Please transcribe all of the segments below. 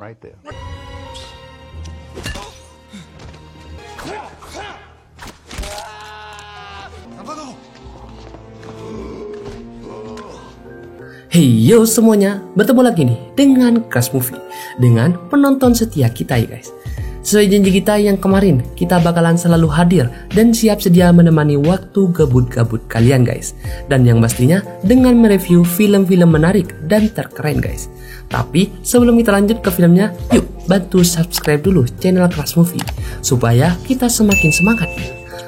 right there. Hey yo semuanya, bertemu lagi nih dengan Crash Movie, dengan penonton setia kita ya guys. Sesuai janji kita yang kemarin, kita bakalan selalu hadir dan siap sedia menemani waktu gabut-gabut kalian guys. Dan yang pastinya dengan mereview film-film menarik dan terkeren guys. Tapi sebelum kita lanjut ke filmnya, yuk bantu subscribe dulu channel Crash Movie supaya kita semakin semangat.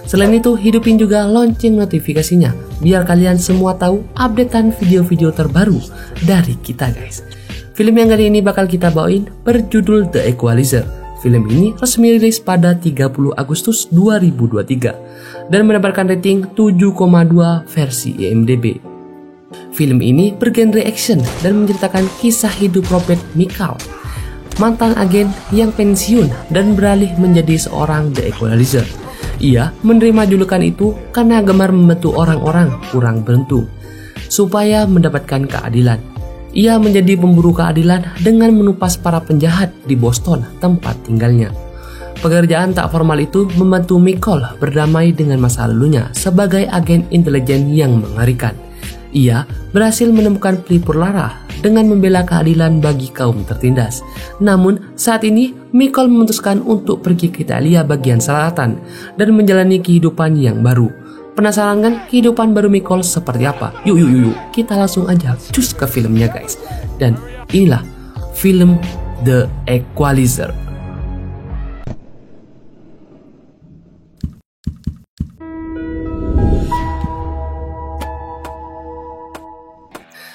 Selain itu, hidupin juga lonceng notifikasinya biar kalian semua tahu updatean video-video terbaru dari kita guys. Film yang kali ini bakal kita bawain berjudul The Equalizer. Film ini resmi rilis pada 30 Agustus 2023 dan mendapatkan rating 7,2 versi IMDb. Film ini bergenre action dan menceritakan kisah hidup Robert Mikal, mantan agen yang pensiun dan beralih menjadi seorang The Equalizer. Ia menerima julukan itu karena gemar membantu orang-orang kurang beruntung supaya mendapatkan keadilan. Ia menjadi pemburu keadilan dengan menupas para penjahat di Boston, tempat tinggalnya. Pekerjaan tak formal itu membantu Mikal berdamai dengan masa lalunya sebagai agen intelijen yang mengerikan. Ia berhasil menemukan pelipur lara dengan membela keadilan bagi kaum tertindas. Namun saat ini Mikal memutuskan untuk pergi ke Italia bagian selatan dan menjalani kehidupan yang baru. Penasaran kan kehidupan baru Mikal seperti apa? Yuk, kita langsung aja cus ke filmnya guys. Dan inilah film The Equalizer.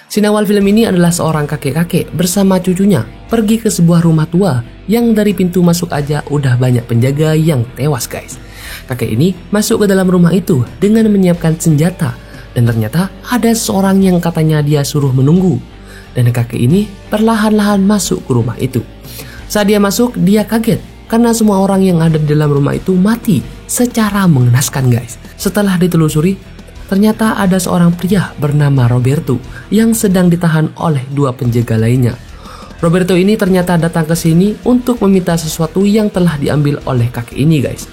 Scene awal film ini adalah seorang kakek-kakek bersama cucunya pergi ke sebuah rumah tua yang dari pintu masuk aja udah banyak penjaga yang tewas guys. Kakek ini masuk ke dalam rumah itu dengan menyiapkan senjata dan ternyata ada seorang yang katanya dia suruh menunggu. Dan kakek ini perlahan-lahan masuk ke rumah itu. Saat dia masuk, dia kaget karena semua orang yang ada di dalam rumah itu mati secara mengenaskan guys. Setelah ditelusuri, ternyata ada seorang pria bernama Roberto yang sedang ditahan oleh dua penjaga lainnya. Roberto ini ternyata datang ke sini untuk meminta sesuatu yang telah diambil oleh kakek ini guys.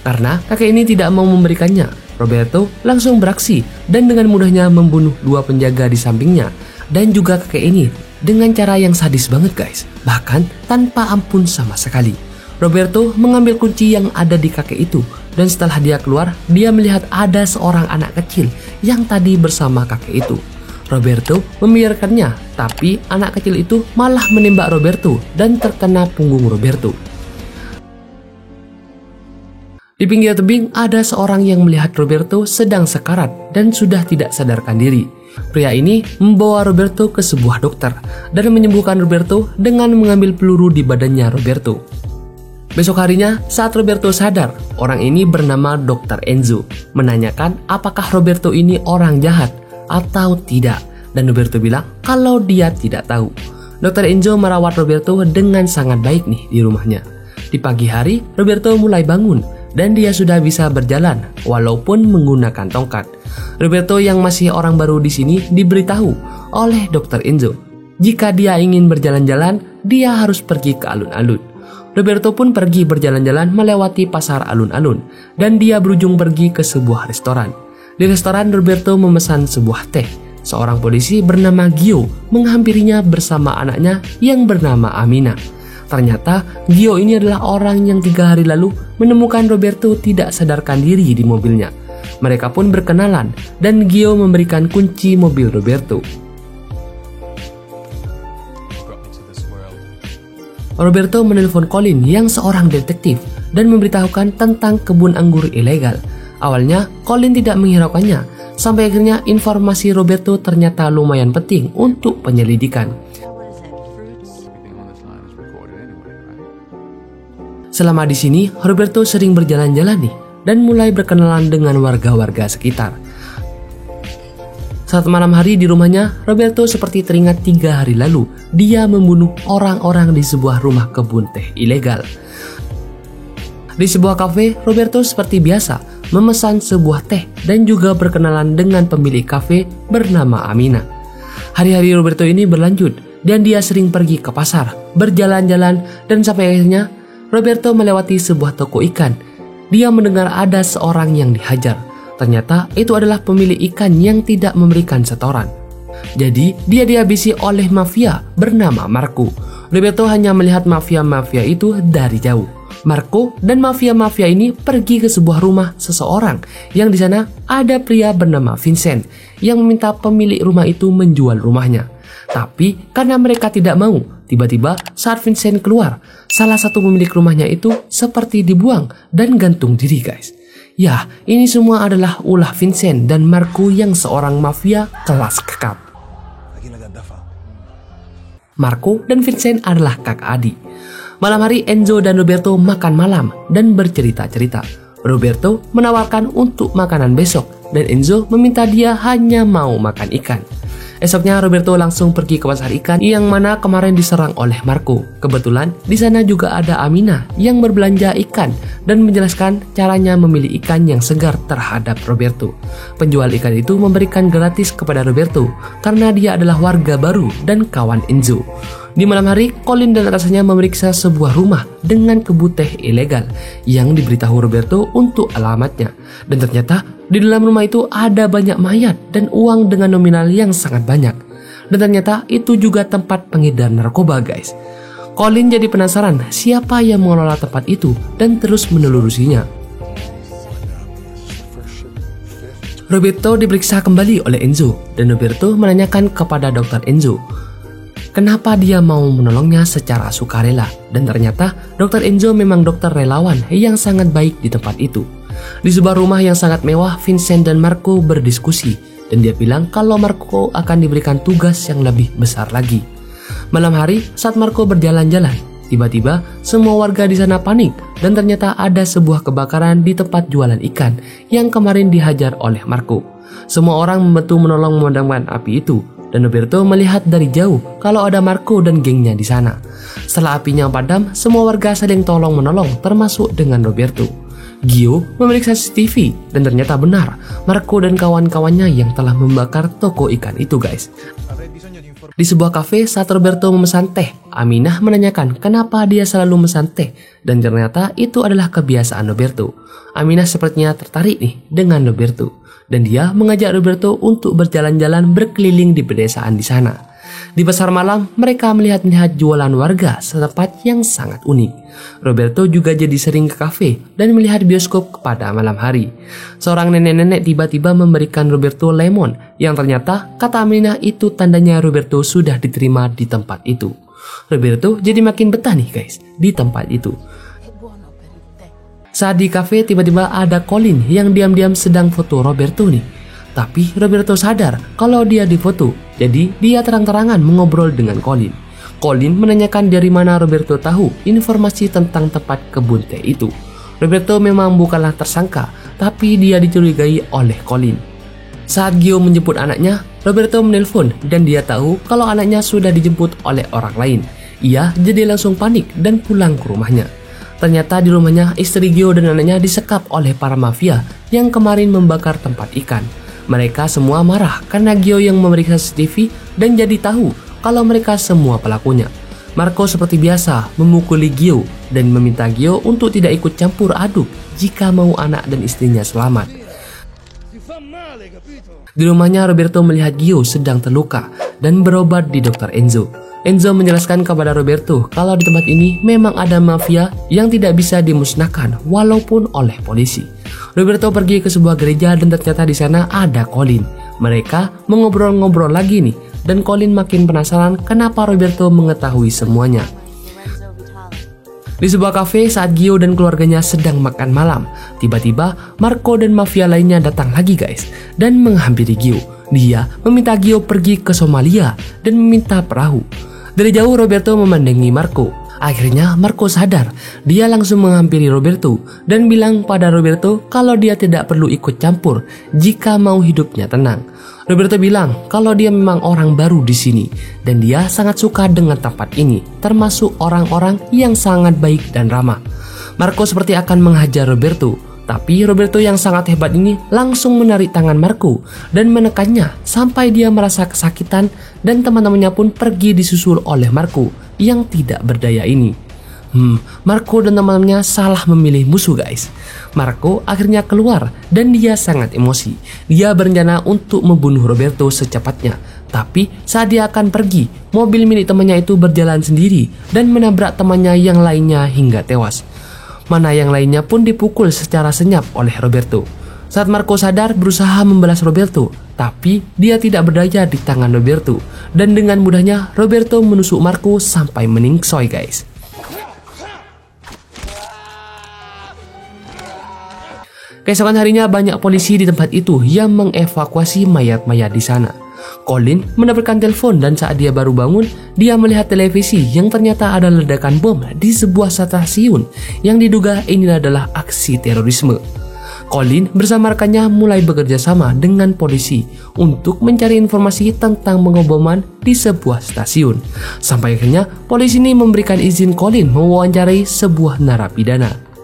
Karena kakek ini tidak mau memberikannya, Roberto langsung beraksi dan dengan mudahnya membunuh dua penjaga di sampingnya dan juga kakek ini dengan cara yang sadis banget guys, bahkan tanpa ampun sama sekali. Roberto mengambil kunci yang ada di kakek itu dan setelah dia keluar, dia melihat ada seorang anak kecil yang tadi bersama kakek itu. Roberto membiarkannya, tapi anak kecil itu malah menembak Roberto dan terkena punggung Roberto. Di pinggir tebing ada seorang yang melihat Roberto sedang sekarat dan sudah tidak sadarkan diri. Pria ini membawa Roberto ke sebuah dokter dan menyembuhkan Roberto dengan mengambil peluru di badannya Roberto. Besok harinya, saat Roberto sadar, orang ini bernama Dr. Enzo menanyakan apakah Roberto ini orang jahat atau tidak. Dan Roberto bilang kalau dia tidak tahu. Dr. Enzo merawat Roberto dengan sangat baik nih di rumahnya. Di pagi hari, Roberto mulai bangun dan dia sudah bisa berjalan walaupun menggunakan tongkat. Roberto yang masih orang baru di sini diberitahu oleh Dr. Enzo jika dia ingin berjalan-jalan, dia harus pergi ke alun-alun. Roberto pun pergi berjalan-jalan melewati pasar alun-alun dan dia berujung pergi ke sebuah restoran. Di restoran Roberto memesan sebuah teh. Seorang polisi bernama Gio menghampirinya bersama anaknya yang bernama Amina. Ternyata Gio ini adalah orang yang 3 hari lalu menemukan Roberto tidak sadarkan diri di mobilnya. Mereka pun berkenalan dan Gio memberikan kunci mobil Roberto. Roberto menelpon Colin yang seorang detektif dan memberitahukan tentang kebun anggur ilegal. Awalnya Colin tidak menghiraukannya, sampai akhirnya informasi Roberto ternyata lumayan penting untuk penyelidikan. Selama di sini, Roberto sering berjalan-jalan nih dan mulai berkenalan dengan warga-warga sekitar. Saat malam hari di rumahnya, Roberto seperti teringat 3 hari lalu dia membunuh orang-orang di sebuah rumah kebun teh ilegal. Di sebuah kafe, Roberto seperti biasa memesan sebuah teh dan juga berkenalan dengan pemilik kafe bernama Amina. Hari-hari Roberto ini berlanjut dan dia sering pergi ke pasar, berjalan-jalan, dan sampai akhirnya Roberto melewati sebuah toko ikan. Dia mendengar ada seorang yang dihajar. Ternyata itu adalah pemilik ikan yang tidak memberikan setoran. Jadi dia dihabisi oleh mafia bernama Marco. Roberto hanya melihat mafia-mafia itu dari jauh. Marco dan mafia-mafia ini pergi ke sebuah rumah seseorang yang di sana ada pria bernama Vincent yang meminta pemilik rumah itu menjual rumahnya. Tapi karena mereka tidak mau, tiba-tiba saat Vincent keluar, salah satu pemilik rumahnya itu seperti dibuang dan gantung diri guys. Ya, ini semua adalah ulah Vincent dan Marco yang seorang mafia kelas kakap. Marco dan Vincent adalah kakak adik. Malam hari Enzo dan Roberto makan malam dan bercerita-cerita. Roberto menawarkan untuk makanan besok dan Enzo meminta dia hanya mau makan ikan. Esoknya Roberto langsung pergi ke pasar ikan yang mana kemarin diserang oleh Marco. Kebetulan di sana juga ada Amina yang berbelanja ikan dan menjelaskan caranya memilih ikan yang segar terhadap Roberto. Penjual ikan itu memberikan gratis kepada Roberto karena dia adalah warga baru dan kawan Enzo. Di malam hari, Colin dan atasannya memeriksa sebuah rumah dengan kebun teh ilegal yang diberitahu Roberto untuk alamatnya. Dan ternyata di dalam rumah itu ada banyak mayat dan uang dengan nominal yang sangat banyak. Dan ternyata itu juga tempat pengedar narkoba guys. Colin jadi penasaran siapa yang mengelola tempat itu dan terus menelususinya. Roberto diperiksa kembali oleh Enzo dan Roberto menanyakan kepada dokter Enzo kenapa dia mau menolongnya secara sukarela. Dan ternyata Dr. Enzo memang dokter relawan yang sangat baik di tempat itu. Di sebuah rumah yang sangat mewah, Vincent dan Marco berdiskusi dan dia bilang kalau Marco akan diberikan tugas yang lebih besar lagi. Malam hari saat Marco berjalan-jalan, tiba-tiba semua warga di sana panik dan ternyata ada sebuah kebakaran di tempat jualan ikan yang kemarin dihajar oleh Marco. Semua orang membantu menolong memadamkan api itu. Dan Roberto melihat dari jauh kalau ada Marco dan gengnya di sana. Setelah apinya padam, semua warga saling tolong-menolong termasuk dengan Roberto. Gio memeriksa CCTV dan ternyata benar Marco dan kawan-kawannya yang telah membakar toko ikan itu guys. Di sebuah kafe saat Roberto memesan teh, Aminah menanyakan kenapa dia selalu memesan teh dan ternyata itu adalah kebiasaan Roberto. Aminah sepertinya tertarik nih dengan Roberto. Dan dia mengajak Roberto untuk berjalan-jalan berkeliling di pedesaan di sana. Di pasar malam, mereka melihat jualan warga setempat yang sangat unik. Roberto juga jadi sering ke kafe dan melihat bioskop pada malam hari. Seorang nenek-nenek tiba-tiba memberikan Roberto lemon yang ternyata kata Aminah itu tandanya Roberto sudah diterima di tempat itu. Roberto jadi makin betah nih guys di tempat itu. Saat di kafe tiba-tiba ada Colin yang diam-diam sedang foto Roberto nih. Tapi Roberto sadar kalau dia difoto, jadi dia terang-terangan mengobrol dengan Colin. Colin menanyakan dari mana Roberto tahu informasi tentang tempat kebun teh itu. Roberto memang bukanlah tersangka, tapi dia dicurigai oleh Colin. Saat Gio menjemput anaknya, Roberto menelpon dan dia tahu kalau anaknya sudah dijemput oleh orang lain. Ia jadi langsung panik dan pulang ke rumahnya. Ternyata di rumahnya istri Gio dan anaknya disekap oleh para mafia yang kemarin membakar tempat ikan. Mereka semua marah karena Gio yang memeriksa CCTV dan jadi tahu kalau mereka semua pelakunya. Marco seperti biasa memukuli Gio dan meminta Gio untuk tidak ikut campur aduk jika mau anak dan istrinya selamat. Di rumahnya Roberto melihat Gio sedang terluka dan berobat di dokter Enzo. Enzo menjelaskan kepada Roberto kalau di tempat ini memang ada mafia yang tidak bisa dimusnahkan walaupun oleh polisi. Roberto pergi ke sebuah gereja dan ternyata di sana ada Colin. Mereka mengobrol-ngobrol lagi nih dan Colin makin penasaran kenapa Roberto mengetahui semuanya. Di sebuah kafe saat Gio dan keluarganya sedang makan malam, tiba-tiba Marco dan mafia lainnya datang lagi guys dan menghampiri Gio. Dia meminta Gio pergi ke Somalia dan meminta perahu. Dari jauh Roberto memandangi Marco. Akhirnya Marco sadar. Dia langsung menghampiri Roberto dan bilang pada Roberto kalau dia tidak perlu ikut campur jika mau hidupnya tenang. Roberto bilang kalau dia memang orang baru di sini dan dia sangat suka dengan tempat ini, termasuk orang-orang yang sangat baik dan ramah. Marco seperti akan menghajar Roberto, tapi Roberto yang sangat hebat ini langsung menarik tangan Marco dan menekannya sampai dia merasa kesakitan dan teman-temannya pun pergi disusul oleh Marco yang tidak berdaya ini. Marco dan teman-temannya salah memilih musuh guys. Marco akhirnya keluar dan dia sangat emosi. Dia berencana untuk membunuh Roberto secepatnya. Tapi saat dia akan pergi, mobil milik temannya itu berjalan sendiri dan menabrak temannya yang lainnya hingga tewas. Mana yang lainnya pun dipukul secara senyap oleh Roberto. Saat Marco sadar berusaha membalas Roberto, tapi dia tidak berdaya di tangan Roberto. Dan dengan mudahnya Roberto menusuk Marco sampai meningsoi guys. Keesokan harinya banyak polisi di tempat itu yang mengevakuasi mayat-mayat di sana. Colin mendapatkan telepon dan saat dia baru bangun, dia melihat televisi yang ternyata ada ledakan bom di sebuah stasiun yang diduga ini adalah aksi terorisme. Colin bersama rekannya mulai bekerja sama dengan polisi untuk mencari informasi tentang pengeboman di sebuah stasiun. Sampai akhirnya polisi ini memberikan izin Colin mewawancarai sebuah narapidana.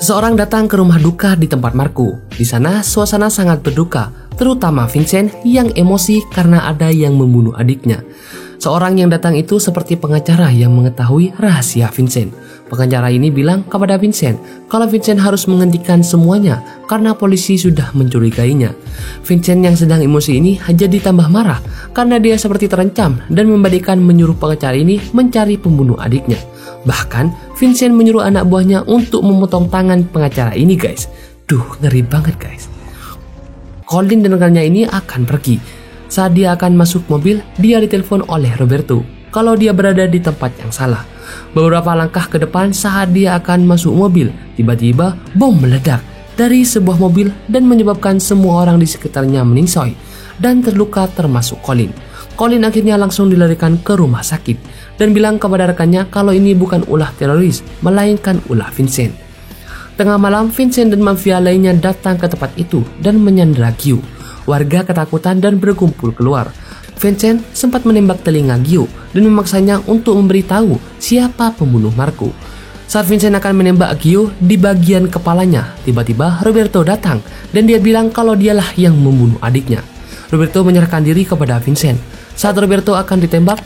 Seseorang datang ke rumah duka di tempat Marco. Di sana suasana sangat berduka, terutama Vincent yang emosi karena ada yang membunuh adiknya. Seorang yang datang itu seperti pengacara yang mengetahui rahasia Vincent. Pengacara ini bilang kepada Vincent kalau Vincent harus menghentikan semuanya karena polisi sudah mencurigainya. Vincent yang sedang emosi ini jadi tambah marah karena dia seperti terancam dan membalikan menyuruh pengacara ini mencari pembunuh adiknya. Bahkan Vincent menyuruh anak buahnya untuk memotong tangan pengacara ini guys. Ngeri banget guys. Colin dan rekannya ini akan pergi. Saat dia akan masuk mobil, dia ditelepon oleh Roberto kalau dia berada di tempat yang salah. Beberapa langkah ke depan saat dia akan masuk mobil, tiba-tiba bom meledak dari sebuah mobil dan menyebabkan semua orang di sekitarnya meningsoi dan terluka termasuk Colin. Colin akhirnya langsung dilarikan ke rumah sakit dan bilang kepada rekannya kalau ini bukan ulah teroris, melainkan ulah Vincent. Tengah malam, Vincent dan mafia lainnya datang ke tempat itu dan menyandera Gio. Warga ketakutan dan berkumpul keluar. Vincent sempat menembak telinga Gio dan memaksanya untuk memberitahu siapa pembunuh Marco. Saat Vincent akan menembak Gio di bagian kepalanya, tiba-tiba Roberto datang dan dia bilang kalau dialah yang membunuh adiknya. Roberto menyerahkan diri kepada Vincent. Saat Roberto akan ditembak,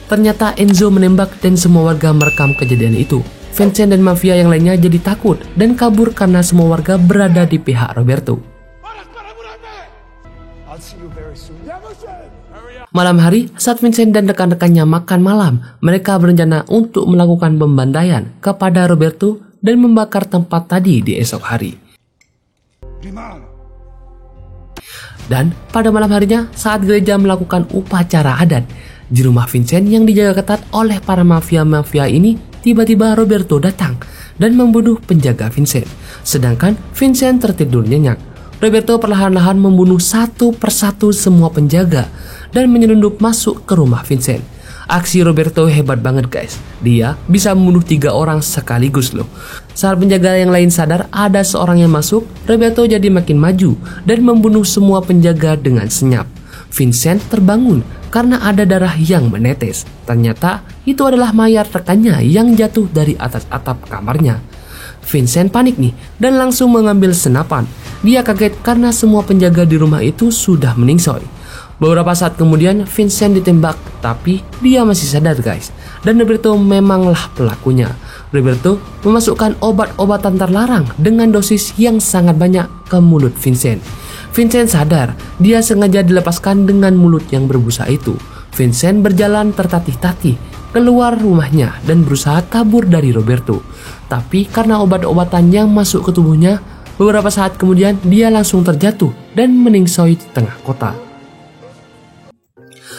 ternyata Enzo menembak dan semua warga merekam kejadian itu. Vincent dan mafia yang lainnya jadi takut dan kabur karena semua warga berada di pihak Roberto. Malam hari, saat Vincent dan rekan-rekannya makan malam, mereka berencana untuk melakukan pembantaian kepada Roberto dan membakar tempat tadi di esok hari. Dan pada malam harinya, saat gereja melakukan upacara adat, di rumah Vincent yang dijaga ketat oleh para mafia-mafia ini, tiba-tiba Roberto datang dan membunuh penjaga Vincent. Sedangkan Vincent tertidur nyenyak. Roberto perlahan-lahan membunuh satu persatu semua penjaga dan menyelundup masuk ke rumah Vincent. Aksi Roberto hebat banget guys. Dia bisa membunuh 3 orang sekaligus loh. Saat penjaga yang lain sadar ada seorang yang masuk, Roberto jadi makin maju dan membunuh semua penjaga dengan senyap. Vincent terbangun karena ada darah yang menetes. Ternyata itu adalah mayat rekannya yang jatuh dari atas atap kamarnya. Vincent panik nih dan langsung mengambil senapan. Dia kaget karena semua penjaga di rumah itu sudah meningsoi. Beberapa saat kemudian Vincent ditembak, tapi dia masih sadar guys. Dan Roberto memanglah pelakunya. Roberto memasukkan obat-obatan terlarang dengan dosis yang sangat banyak ke mulut Vincent. Vincent sadar, dia sengaja dilepaskan dengan mulut yang berbusa itu. Vincent berjalan tertatih-tatih keluar rumahnya dan berusaha kabur dari Roberto. Tapi karena obat-obatan yang masuk ke tubuhnya, beberapa saat kemudian dia langsung terjatuh dan meningsoi di tengah kota.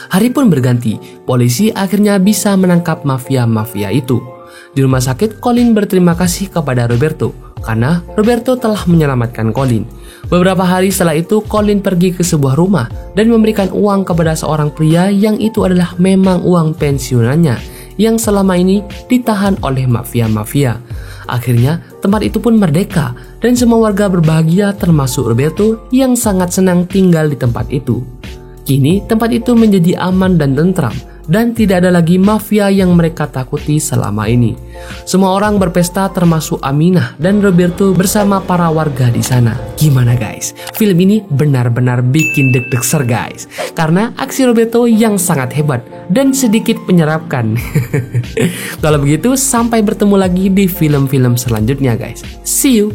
Hari pun berganti, polisi akhirnya bisa menangkap mafia-mafia itu. Di rumah sakit, Colin berterima kasih kepada Roberto karena Roberto telah menyelamatkan Colin. Beberapa hari setelah itu, Colin pergi ke sebuah rumah dan memberikan uang kepada seorang pria yang itu adalah memang uang pensiunannya yang selama ini ditahan oleh mafia-mafia. Akhirnya, tempat itu pun merdeka dan semua warga berbahagia termasuk Roberto yang sangat senang tinggal di tempat itu. Kini tempat itu menjadi aman dan tentram dan tidak ada lagi mafia yang mereka takuti selama ini. Semua orang berpesta termasuk Aminah dan Roberto bersama para warga di sana. Gimana guys? Film ini benar-benar bikin deg-deg ser guys, karena aksi Roberto yang sangat hebat dan sedikit menyeramkan. Kalau begitu, sampai bertemu lagi di film-film selanjutnya guys. See you!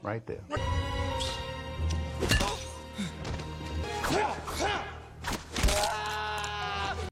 Right there.